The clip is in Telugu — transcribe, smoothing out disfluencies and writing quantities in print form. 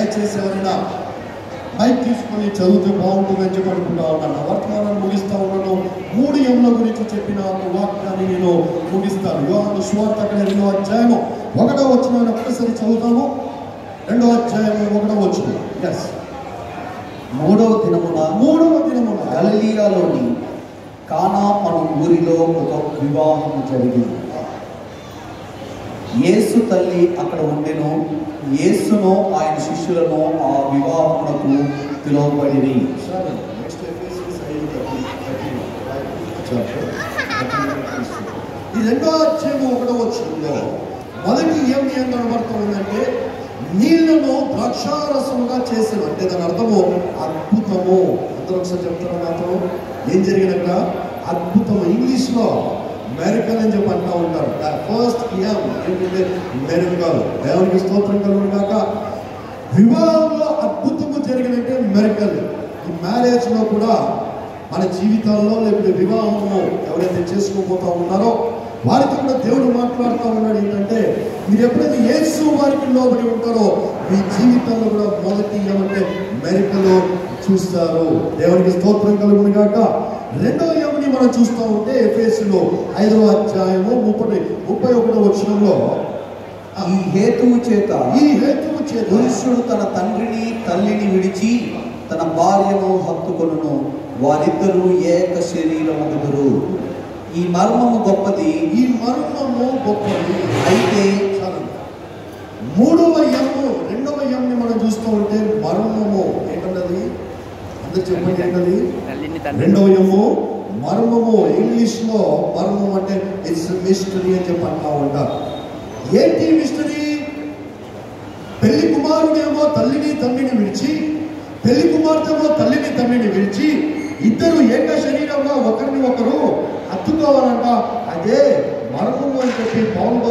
దయచేసి ఎవరైనా మైక్ తీసుకొని చదివితే బాగుంటుందని చెప్పి అనుకుంటా ఉన్నాను. వర్తమానాన్ని ముగిస్తా ఉన్నాను. 3 ఎముల గురించి చెప్పిన వాక్యాన్ని నేను ముగిస్తాను. యోహాను సువార్త అక్కడ 2వ అధ్యాయము 1వ వచనం ఒక్కసారి చదువుతాము. 2వ అధ్యాయము 1వ వచనం. ఎస్. 3వ దినమున గలిలయలోని కానా అను ఊరిలో ఒక వివాహం జరిగింది. యేసు తల్లి అక్కడ ఉండెను. యేసును ఆయన శిష్యులను ఆ వివాహమునకు పిలువబడిరి. ఈ 2వ అధ్యాయము 1వ వచనంలో మొదటి ఏం కనబడుతూ ఉందంటే నీళ్లను ద్రాక్షారసముగా చేశాను. అంటే దాని అర్థము అద్భుతము. అందరూ ఒకసారి చెప్తారు నాతో ఏం జరిగినట్ట? అద్భుతము. ఇంగ్లీష్లో మెరికల్ అని చెప్పి అంటూ ఉంటారు. ఫస్ట్ ఏంటంటే మెరికల్. దేవునికి స్తోత్రం కలుగును గాక. వివాహంలో అద్భుతము జరిగినట్టే మెరికల్. ఈ మ్యారేజ్లో కూడా మన జీవితాల్లో లేకపోతే వివాహము ఎవరైతే చేసుకోబోతా ఉన్నారో వారితో కూడా దేవుడు మాట్లాడుతూ ఉన్నాడు. ఏంటంటే మీరు ఎప్పుడైతే యేసు వారికి లోబడి ఉంటారో మీ జీవితంలో కూడా మొదటి ఏమంటే మెరికలు చూస్తారు. దేవునికి స్తోత్రం కలుగును గాక. 2వ ఏమని మనం చూస్తూ ఉంటే ఎఫెసీయులు 5వ అధ్యాయము 31వ వచనంలో ఈ హేతువు చేత పురుషుడు తన తండ్రిని తల్లిని విడిచి తన భార్యను హత్తుకొనును, వారిద్దరూ ఏక శరీరమగుదురు. ఈ మర్మము గొప్పది. అయితే 3వ ఎమ్ము 2వ ఎమ్ని మనం చూస్తూ ఉంటే మర్మము ఏంటన్నది అందరు చెప్పండి. ఏంటది? 2వ ఎమ్ము మర్మము. ఇంగ్లీష్లో మర్మం అంటే ఇట్స్ మిస్టరీ అని చెప్పి అంటా ఉంటారు. ఏంటి మిస్టరీ? పెళ్లి కుమారుడేమో తల్లిని తండ్రిని విడిచి, పెళ్లి కుమార్తెమో తల్లిని తండ్రిని విడిచి ఇద్దరు ఏక శరీరంగా ఒకరిని ఒకరు హత్తుకోవాలంట. అదే మర్మము అని చెప్పి పౌలు